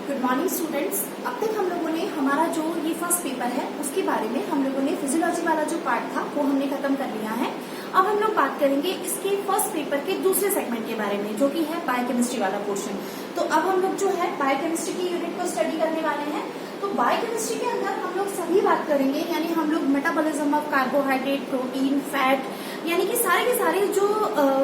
Good morning students. अब तक हम लोगों ने हमारा जो ये फर्स्ट पेपर है उसके बारे में हम लोगों ने फिजियोलॉजी वाला जो पार्ट था वो हमने खत्म कर लिया है। अब हम लोग बात करेंगे इसके फर्स्ट पेपर के दूसरे सेगमेंट के बारे में जो कि है बायोकेमिस्ट्री वाला पोर्शन। तो अब हम लोग जो है बायोकेमिस्ट्री की यूनिट को स्टडी करने वाले हैं। तो बायोकेमिस्ट्री के अंदर हम लोग सभी बात करेंगे, यानी हम लोग metabolism of carbohydrate, protein, fat, यानी कि सारे के सारे जो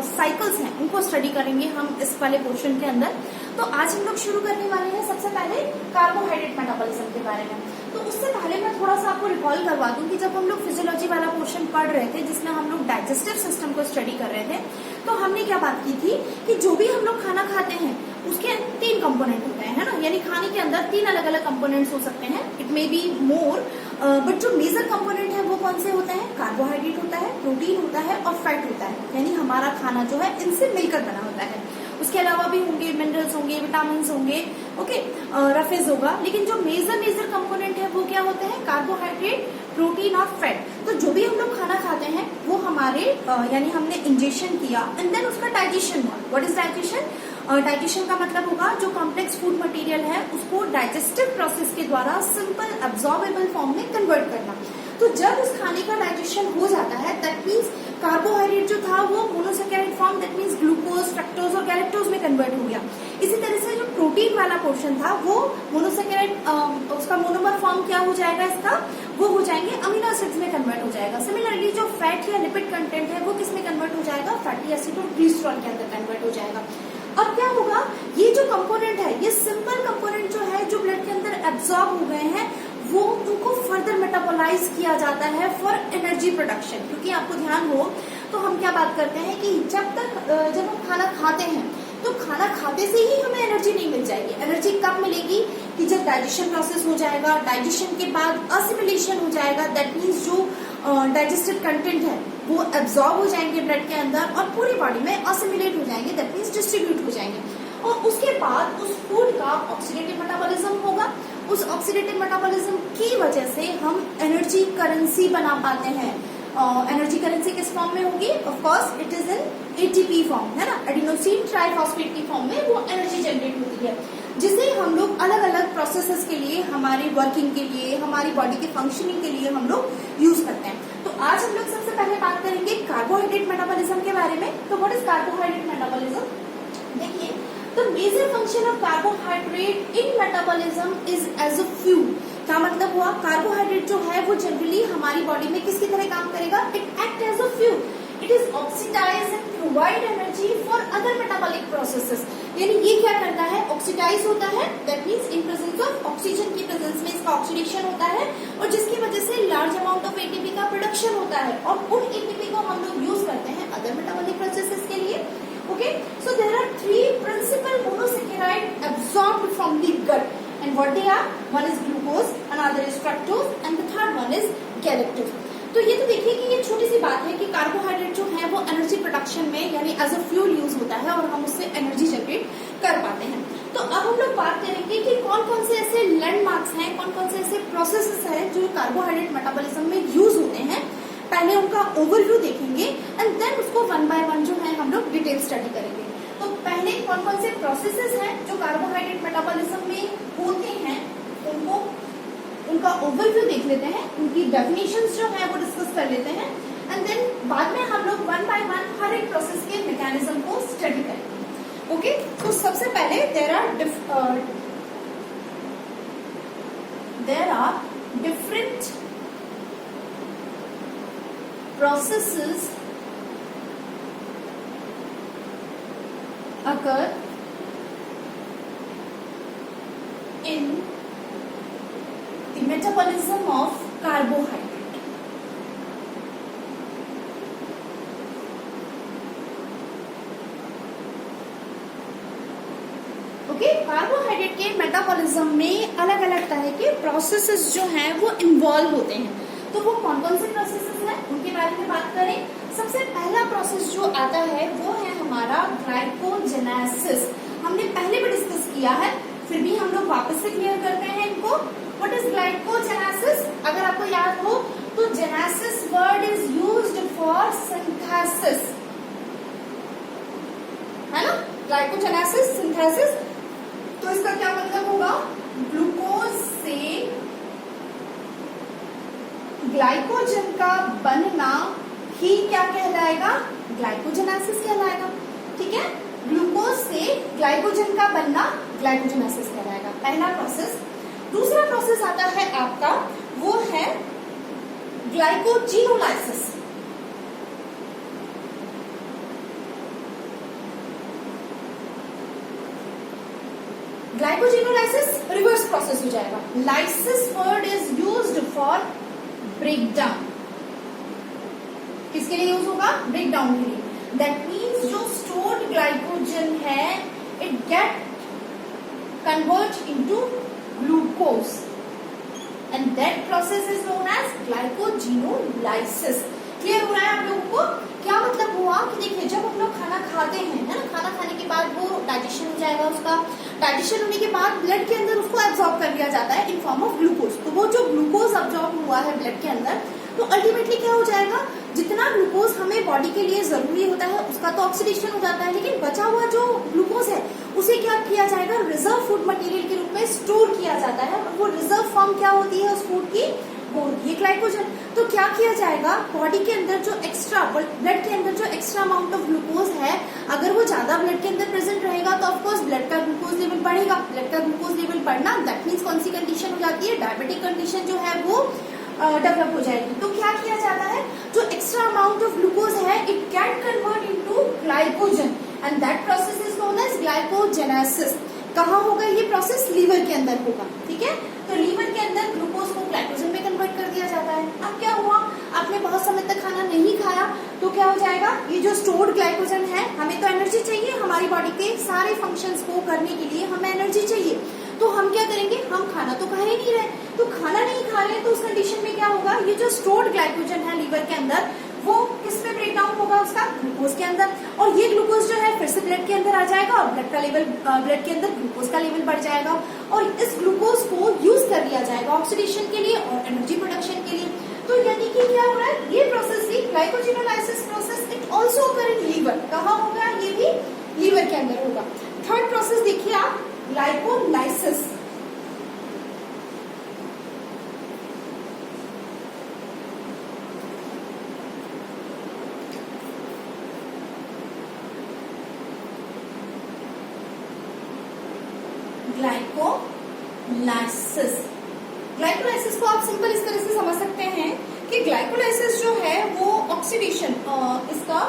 साइकिल्स हैं उनको स्टडी करेंगे हम इस वाले पोर्शन के अंदर। तो आज हम लोग शुरू करने वाले हैं सबसे पहले कार्बोहाइड्रेट मेटाबॉलिज्म के बारे में। तो उससे पहले मैं थोड़ा सा आपको रिकॉल करवा दूं कि जब हम लोग फिजियोलॉजी वाला पोर्शन पढ़ रहे थे जिसमें हम लोग डाइजेस्टिव सिस्टम को स्टडी कर रहे थे, तो हमने क्या बात की थी कि जो भी हम लोग खाना खाते हैं उसके 3 कंपोनेंट होते हैं, है ना। यानी खाने के अंदर 3 अलग अलग कंपोनेंट्स हो सकते हैं, it may be more, but जो मेजर कंपोनेंट है वो कौन से होते हैं? कार्बोहाइड्रेट होता है, प्रोटीन होता है और फैट होता है। यानी हमारा खाना जो है इनसे मिलकर बना होता है। उसके अलावा भी होंगे मिनरल्स होंगे, विटामिन होंगे, ओके, रफेज होगा, लेकिन जो मेजर कंपोनेंट है वो क्या होते हैं? कार्बोहाइड्रेट, प्रोटीन और फैट। तो जो भी हम लोग खाना खाते हैं वो हमारे यानी हमने इंजेक्शन किया एंड देन उसका डाइजेशन हुआ। What is digestion? डाइजेशन का मतलब होगा जो कॉम्प्लेक्स फूड मटेरियल है उसको डाइजेस्टिव प्रोसेस के द्वारा सिंपल एब्जॉर्बेबल फॉर्म में कन्वर्ट करना। तो जब उस खाने का डाइजेशन हो जाता है दैट मीन्स कार्बोहाइड्रेट जो था वो monosaccharide form, that means glucose, fructose और गैलेक्टोज में कन्वर्ट हो गया। इसी तरह से जो प्रोटीन वाला पोर्शन था वो मोनोसैकेराइड, उसका मोनोमर फॉर्म क्या हो जाएगा इसका? वो हो जाएंगे अमीनो एसिड्स में कन्वर्ट हो जाएगा। सिमिलरली जो फैट या लिपिड कंटेंट है वो किस में कन्वर्ट हो जाएगा? फैटी एसिड और ग्लिसरॉल के अंदर कन्वर्ट हो जाएगा। अब क्या होगा? ये जो कंपोनेंट है, ये सिंपल कंपोनेंट जो है जो ब्लड के अंदर एब्जॉर्ब हो गए हैं वो उनको फर्दर मेटाबोलाइज किया जाता है फॉर एनर्जी प्रोडक्शन। क्योंकि आपको ध्यान हो तो हम क्या बात करते हैं कि जब हम खाना खाते हैं तो खाना खाते से ही हमें एनर्जी नहीं मिल जाएगी। एनर्जी कब मिलेगी? कि जब डाइजेशन प्रोसेस हो जाएगा, डाइजेशन के बाद असिमिलेशन हो जाएगा, दैट मीन्स जो डाइजेस्टेड कंटेंट है वो एब्जॉर्ब हो जाएंगे ब्लड के अंदर और पूरी बॉडी में असिमिलेट हो जाएंगे, दैट मीन्स डिस्ट्रीब्यूट हो जाएंगे। और उसके बाद उस फूड का ऑक्सीडेटिव मेटाबॉलिज्म होगा। उस ऑक्सीडेटिव मेटाबॉलिज्म की वजह से हम एनर्जी करेंसी बना पाते हैं। एनर्जी करेंसी किस फॉर्म में होगी? Of course it is in ATP form, है ना। एडिनोसिन ट्राइफॉस्फेट की फॉर्म में वो एनर्जी जनरेट होती है, जिसे हम लोग अलग अलग प्रोसेसेस के लिए, हमारी वर्किंग के लिए, हमारी बॉडी के फंक्शनिंग के लिए हम लोग यूज करते हैं। तो आज हम लोग सबसे पहले बात करेंगे कार्बोहाइड्रेट मेटाबॉलिज्म के बारे में। तो व्हाट इज कार्बोहाइड्रेट मेटाबॉलिज्म? देखिए, the major function of carbohydrate in metabolism is as a fuel। क्या मतलब हुआ? कार्बोहाइड्रेट जो है वो जनरली हमारी बॉडी में किसकी तरह काम करेगा? It act as a fuel. It is oxidize and provide energy for other metabolic processes. यानी ये क्या करता है? ऑक्सीडाइज होता है, that means in presence of oxygen की प्रेजेंस में इसका ऑक्सीडेशन होता है और जिसकी वजह से लार्ज अमाउंट ऑफ एटीपी का प्रोडक्शन होता है और उन एटीपी को हम लोग यूज करते हैं अदर मेटाबॉलिक प्रोसेसेस के लिए। Okay, so there are 3 principal monosaccharide absorbed from the gut, and what they are? One is glucose, another is fructose, and the third one is galactose। तो ये तो देखिए कि ये छोटी सी बात है कि कार्बोहाइड्रेट जो है वो एनर्जी प्रोडक्शन में यानी एज अ फ्यूल यूज होता है और हम उससे एनर्जी जनरेट कर पाते हैं। तो अब हम लोग बात करेंगे कि कौन कौन से ऐसे लैंडमार्क्स हैं, कौन कौन से ऐसे प्रोसेसेस हैं जो कार्बोहाइड्रेट मेटाबॉलिज्म में यूज होते हैं। पहले उनका ओवरव्यू देखेंगे एंड देन उसको 1 बाय 1 जो है हम लोग डिटेल स्टडी करेंगे। तो पहले कौन कौन से प्रोसेसेस हैं जो कार्बोहाइड्रेट मेटाबॉलिज्म में होते हैं उनका ओवरव्यू देख लेते हैं, उनकी डेफिनेशंस जो है वो डिस्कस कर लेते हैं एंड देन बाद में हम लोग 1 बाय 1 हर एक प्रोसेस के मैकेनिज्म को स्टडी करेंगे। ओके, तो सबसे पहले there are different processes occur in the metabolism of carbohydrate। Okay, carbohydrate के मेटाबॉलिज्म में अलग अलग तरह के प्रोसेसेस जो हैं वो इन्वॉल्व होते हैं। तो वो कौन कौन से प्रोसेसेस हैं उनके बारे में बात करें। सबसे पहला प्रोसेस जो आता है वो है हमारा ग्लाइकोजेनेसिस। हमने पहले भी डिस्कस किया है, फिर भी हम लोग वापस से क्लियर करते हैं इनको। What is glycogenesis? अगर आपको याद हो तो genesis word is used for synthesis, है ना। ग्लाइकोजेनेसिस, सिंथेसिस तो इसका क्या मतलब होगा, ग्लूकोज से ग्लाइकोजन का बनना ही क्या कहलाएगा, ग्लाइकोजेनेसिस कहलाएगा। ठीक है, ग्लूकोज से ग्लाइकोजन का बनना ग्लाइकोजेनेसिस कहलाएगा, पहला प्रोसेस। दूसरा प्रोसेस आता है आपका, वो है ग्लाइकोजिनोलाइसिस। ग्लाइकोजिनोलाइसिस रिवर्स प्रोसेस हो जाएगा। Lysis word is used for breakdown. किसके लिए यूज होगा, ब्रेकडाउन के लिए। दैट मीन्स जो स्टोर्ड ग्लाइकोजन है it get convert into glucose and that process is known as glycogenolysis. Clear हो रहा है आप लोगों को? क्या मतलब हुआ कि देखिए, जब हम लोग खाना खाते हैं, है ना, खाना खाने के बाद वो डाइजेशन हो जाएगा, उसका डाइजेशन होने के बाद ब्लड के अंदर उसको एब्जॉर्ब कर लिया जाता है इन फॉर्म ऑफ ग्लूकोज। तो वो जो ग्लूकोज एब्जॉर्ब हुआ है ब्लड के अंदर, तो अल्टीमेटली क्या हो जाएगा, जितना ग्लूकोज हमें बॉडी के लिए जरूरी होता है उसका तो ऑक्सीडेशन हो जाता है, लेकिन बचा हुआ जो ग्लूकोज है उसे क्या किया जाएगा, रिजर्व फूड मटेरियल के रूप में स्टोर किया जाता है। और वो रिजर्व फॉर्म क्या होती है उस फूड की, वो होती है ग्लाइकोजन। तो क्या किया जाएगा, बॉडी के अंदर जो एक्स्ट्रा, ब्लड के अंदर जो एक्स्ट्रा अमाउंट ऑफ ग्लूकोज है, अगर वो ज्यादा ब्लड के अंदर प्रेजेंट रहेगा तो ऑफकोर्स ब्लड का ग्लूकोज लेवल बढ़ेगा। ब्लड का ग्लूकोज लेवल बढ़ना, दैट मीन्स कौन सी कंडीशन हो जाती है, डायबिटिक कंडीशन जो है वो डेवलप हो जाएगी। तो क्या किया जाता है, जो एक्स्ट्रा अमाउंट ऑफ ग्लूकोज है it can convert into glycogen and that process is known as glycogenesis. कहाँ होगा ये प्रोसेस, लीवर के अंदर होगा। ठीक है, तो लीवर के अंदर ग्लूकोज को ग्लाइकोजन में कन्वर्ट कर दिया जाता है। अब क्या हुआ, आपने बहुत समय तक खाना नहीं खाया तो क्या हो जाएगा, ये जो स्टोर्ड ग्लाइकोजन है, हमें तो एनर्जी चाहिए, हमारी बॉडी के सारे फंक्शंस को करने के लिए हमें एनर्जी चाहिए। तो हम क्या करेंगे, हम खाना तो खा ही नहीं रहे, तो खाना नहीं खा रहे तो उस कंडीशन में क्या होगा, ये जो स्टोर्ड ग्लाइकोजन है लीवर के अंदर वो किस में ब्रेक डाउन होगा, उसका ग्लूकोज के अंदर। और ये ग्लूकोज जो है फिर से ब्लड के अंदर आ जाएगा और ब्लड का लेवल, ब्लड के अंदर ग्लूकोज का लेवल बढ़ जाएगा और इस ग्लूकोज को यूज कर लिया जाएगा ऑक्सीडेशन के लिए और एनर्जी प्रोडक्शन के लिए। तो यानी कि क्या हो रहा है, ये प्रोसेस ही glycogenolysis process it also occur in liver. कहाँ होगा, ये भी लीवर के अंदर होगा। थर्ड प्रोसेस देखिए आप, ग्लाइकोलाइसिस। ग्लाइकोलाइसिस, ग्लाइकोलाइसिस को आप सिंपल इस तरह से समझ सकते हैं कि ग्लाइकोलाइसिस जो है वो ऑक्सीडेशन, इसका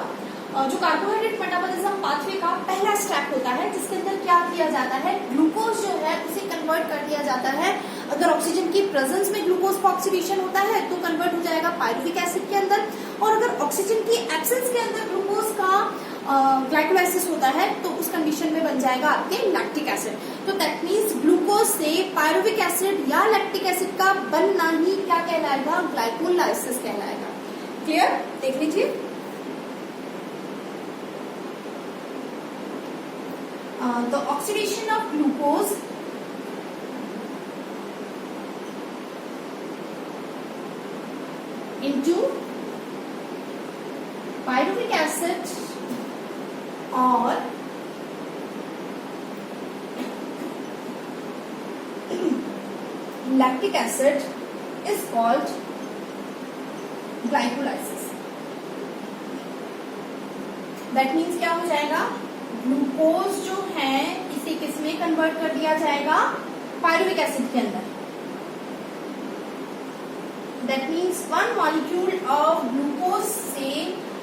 जो कार्बोहाइड्रेट मेटाबॉलिज्म पाथवे का पहला स्टेप होता है, जिसके अंदर क्या किया जाता है, ग्लूकोज जो है उसे कन्वर्ट कर दिया जाता है। अगर ऑक्सीजन की प्रेजेंस में ग्लूकोज का ऑक्सीडेशन होता है तो कन्वर्ट हो जाएगा पायरुविक एसिड के अंदर, और अगर ऑक्सीजन की एब्सेंस के अंदर ग्लूकोज का ग्लाइकोलाइसिस होता है तो उस कंडीशन में बन जाएगा आपके लैक्टिक एसिड। तो दैट मीन्स ग्लूकोज से पायरुविक एसिड या लैक्टिक एसिड का बनना ही क्या कहलाएगा, ग्लाइकोलाइसिस कहलाएगा। क्लियर, देख लीजिए। The oxidation of glucose into pyruvic acid or lactic acid is called glycolysis. That means क्या हो जाएगा, ग्लूकोज जो है इसे किसमें कन्वर्ट कर दिया जाएगा, पायरुविक एसिड के अंदर। That means one molecule of glucose से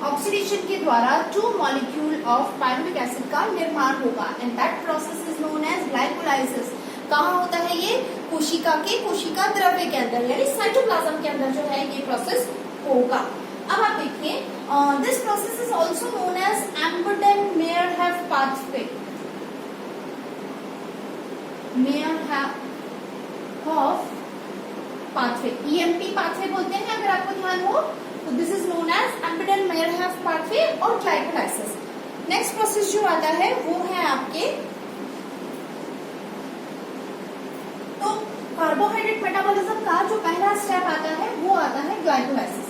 ऑक्सीडेशन के द्वारा 2 मॉलिक्यूल ऑफ पायरुविक एसिड का निर्माण होगा and that process is known as glycolysis. कहाँ होता है ये, कोशिका के कोशिका द्रव्य के अंदर, यानी साइटोप्लाज्म के अंदर जो है ये प्रोसेस होगा। अब आप देखिए, this process is also known as Embden Meyerhof pathway. Meyerhof pathway, EMP pathway बोलते हैं अगर आपको ध्यान हो, तो this is known as Embden Meyerhof pathway और ग्लाइकोलाइसिस। नेक्स्ट प्रोसेस जो आता है वो है आपके, तो कार्बोहाइड्रेट मेटाबॉलिज्म का जो पहला स्टेप आता है वो आता है ग्लाइकोलाइसिस।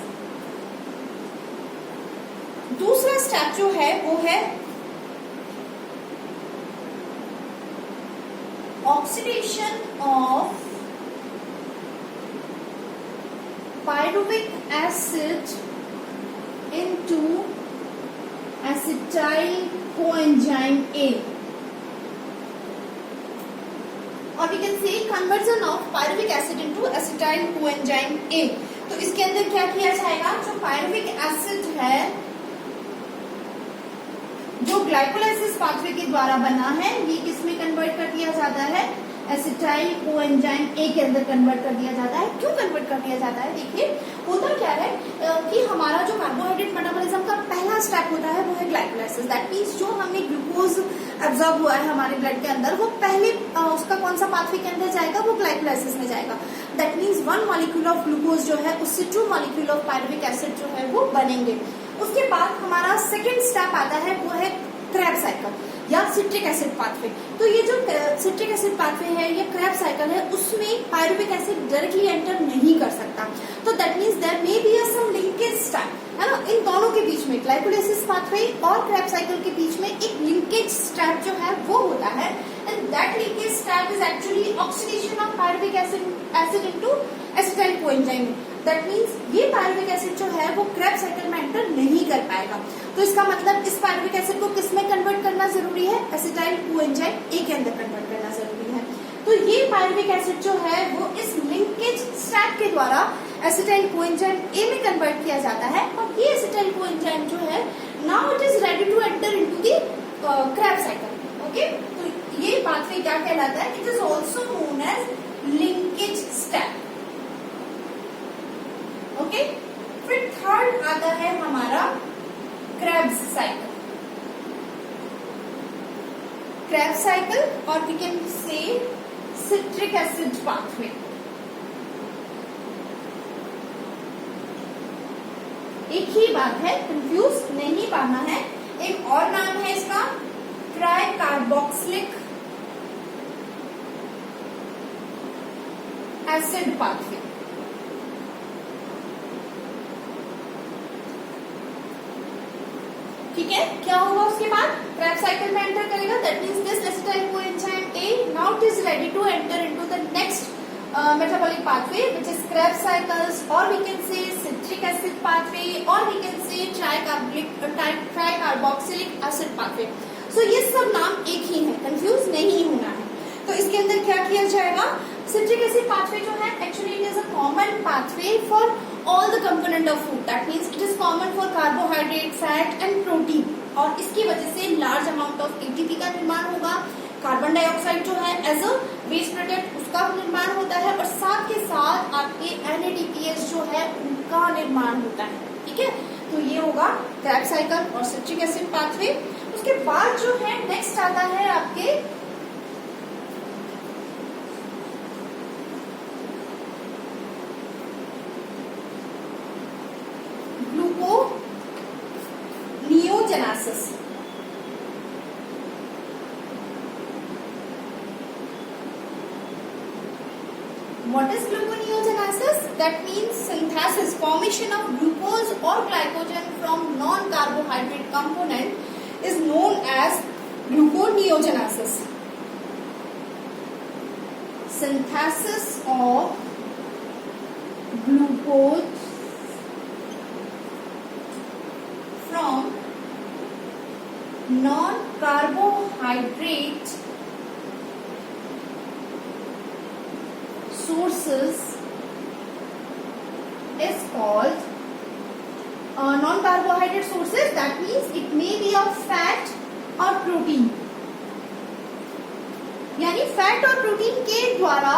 दूसरा स्टेप जो है वो है oxidation of pyruvic acid into acetyl coenzyme A, और we can say conversion of pyruvic acid into acetyl coenzyme A। तो इसके अंदर क्या किया जाएगा, जो pyruvic acid है जो ग्लाइकोलाइसिस पाथवे के द्वारा बना है, ये किसमें कन्वर्ट कर दिया जाता है, एसिटाइल कोएंजाइम ए के अंदर कन्वर्ट कर दिया जाता है। क्यों कन्वर्ट कर दिया जाता है, देखिए होता क्या है कि हमारा जो कार्बोहाइड्रेट मेटाबॉलिज्म का पहला स्टेप होता है वो है ग्लाइकोलाइसिस। दैट मीन्स जो हमने ग्लूकोज एब्जॉर्ब हुआ है हमारे ब्लड के अंदर, वो पहले उसका कौन सा पाथवे के अंदर जाएगा, वो ग्लाइकोलाइसिस में जाएगा। That means 1 molecule of glucose जो है उससे 2 मॉलिक्यूल ऑफ पायरुविक एसिड जो है वो बनेंगे। उसके बाद हमारा सेकेंड स्टेप आता है वो है क्रेब्स साइकिल या सिट्रिक एसिड पाथवे। तो ये जो सिट्रिक एसिड पाथवे है या क्रेब्स साइकिल है, उसमें पायरुविक एसिड डायरेक्टली एंटर नहीं कर सकता। तो that means there may be some linkage step, है ना, इन दोनों के बीच में ग्लाइकोलाइसिस पाथवे और क्रेब्स साइकिल के बीच में एक लिंकेज स्टेप जो है वो होता है, and that linkage step is actually oxidation of pyruvic acid into acetyl coenzyme. That means ये पायरुविक एसिड जो है वो क्रेब्स साइकिल में एंटर नहीं कर पाएगा। तो इसका मतलब इस पायरुविक एसिड को किस में कन्वर्ट करना जरूरी है, एसिटाइल कोएंजाइम ए के अंदर कन्वर्ट करना जरूरी है। तो ये पायरुविक एसिड जो है वो इस लिंकेज स्टेप के द्वारा एसिटाइल कोएंजाइम ए में कन्वर्ट किया जाता है, और ये एसिटाइल कोएंजाइम जो है now it is ready to enter into the Krebs cycle. Okay, तो ये पाथवे क्या कहलाता है, it is also known as linkage step. Okay, फिर थर्ड आता है हमारा क्रेब्स साइकिल। क्रेब्स साइकिल और we can say citric acid pathway. एक ही बात है, कंफ्यूज नहीं पाना है। एक और नाम है इसका ट्राइकार्बोक्सिलिक एसिड पाथवे। ठीक है, क्या होगा उसके बाद, क्रेब्स साइकिल में एंटर करेगा। That means this acetyl coenzyme A now it is ready to enter into the next metabolic pathway which is Krebs cycles, or we can say citric acid pathway, or we can say tricarboxylic acid pathway। So ये सब नाम एक ही है, confuse नहीं होना है। तो इसके अंदर क्या किया जाएगा, citric acid pathway जो है actually it is a common pathway for all the component of food। That means it is common for carbohydrate, fat and protein, और इसकी वजह से लार्ज अमाउंट ऑफ ATP का निर्माण होगा। कार्बन डाइऑक्साइड जो है एज अ वेस्ट प्रोडक्ट उसका निर्माण होता है, और साथ के साथ आपके NADPH जो है उनका निर्माण होता है। ठीक है, तो ये होगा क्रेब्स साइकिल और सिट्रिक एसिड पाथवे। उसके बाद जो है नेक्स्ट आता है आपके gluconeogenesis. What is gluconeogenesis? That means synthesis, formation of glucose or glycogen from non-carbohydrate component is known as gluconeogenesis. Synthesis of glucose from non-carbohydrate sources is called non-carbohydrate sources। That means it may be of fat or protein, यानी fat और protein के द्वारा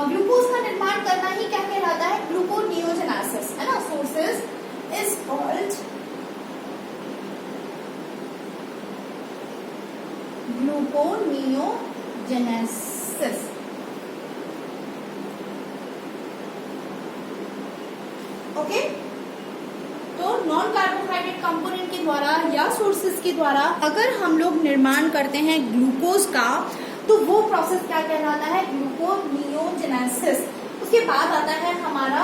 glucose का निर्माण करना ही क्या कहलाता है, ग्लूकोनियोजेनेसिस, है ना। Sources is called gluconeogenesis. Okay, तो नॉन कार्बोहाइड्रेट कंपोनेंट के द्वारा या सोर्सेज के द्वारा अगर हम लोग निर्माण करते हैं ग्लूकोज का, तो वो प्रोसेस क्या कहलाता है, ग्लूकोनियोजेनेसिस। उसके बाद आता है हमारा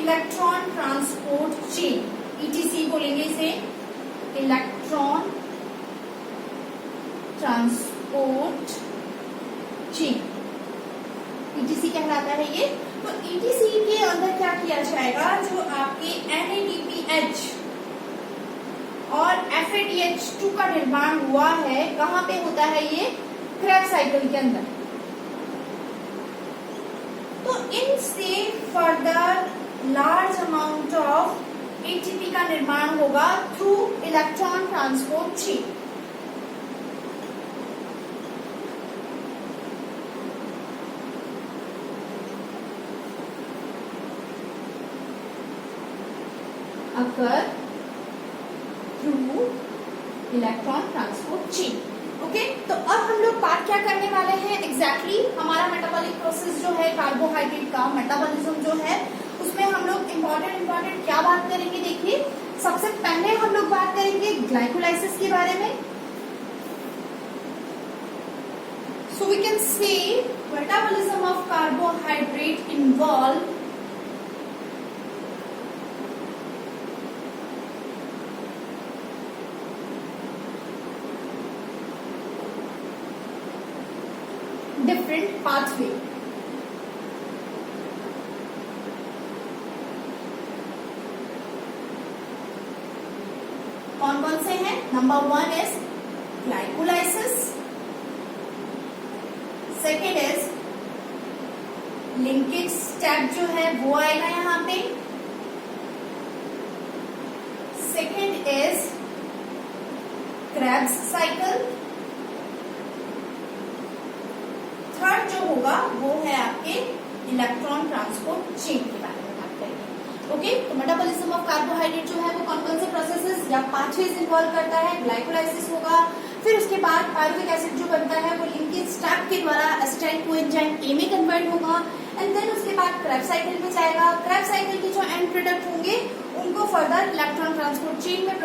इलेक्ट्रॉन ट्रांसपोर्ट चेन, ETC बोलेंगे इसे, इलेक्ट्रॉन ट्रांसपोर्ट चेन, ईटीसी कहलाता है ये। तो ईटीसी के अंदर क्या किया जाएगा, जो आपके NADPH और FADH2 का निर्माण हुआ है, कहाँ पे होता है ये, क्रेब्स साइकिल के अंदर। तो इनसे further large amount of ATP का निर्माण होगा थ्रू इलेक्ट्रॉन ट्रांसपोर्ट चेन। अगर through electron transport chain. Okay, तो अब हम लोग बात क्या करने वाले हैं एग्जैक्टली हमारा मेटाबॉलिक प्रोसेस जो है कार्बोहाइड्रेट का मेटाबॉलिज्म जो है, उसमें हम लोग इम्पोर्टेंट क्या बात करेंगे। देखिए, सबसे पहले हम लोग बात करेंगे ग्लाइकोलाइसिस के बारे में। So we can say metabolism of carbohydrate involve different pathway। कौन कौन से हैं? Number 1 is glycolysis, second is linkage step जो है वो आएगा यहाँ पे, second is Krebs cycle, third जो होगा वो है आपके इलेक्ट्रॉन ट्रांसपोर्ट चेन के बारे में बात करेंगे। ओके, तो मेटाबॉलिज्म ऑफ कार्बोहाइड्रेट जो है वो कौन कौन से प्रोसेसेस या पाथवेज इन्वॉल्व करता है, ग्लाइकोलाइसिस होगा, फिर उसके बाद पायरुविक एसिड जो बनता है वो लिंकेज स्टेप के द्वारा एसिटाइल कोएंजाइम ए में कन्वर्ट होगा, एंड देन उसके बाद क्रेब्स साइकिल में जाएगा। क्रेब्स साइकिल के जो एंड प्रोडक्ट होंगे उनको फर्दर इलेक्ट्रॉन ट्रांसपोर्ट चेन में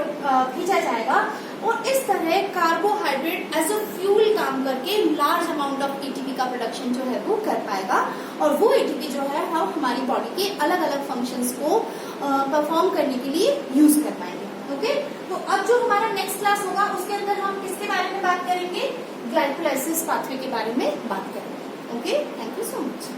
भेजा जाएगा, और इस तरह कार्बोहाइड्रेट एज अ फ्यूल काम करके लार्ज अमाउंट ऑफ एटीपी का प्रोडक्शन जो है वो कर पाएगा, और वो एटीपी जो है हम हमारी बॉडी के अलग अलग फंक्शंस को परफॉर्म करने के लिए यूज कर पाएंगे। ओके, तो अब जो हमारा नेक्स्ट क्लास होगा उसके अंदर हम किसके बारे में बात करेंगे, ग्लाइकोलाइसिस पाथवे के बारे में बात करेंगे। Okay, thank you so much.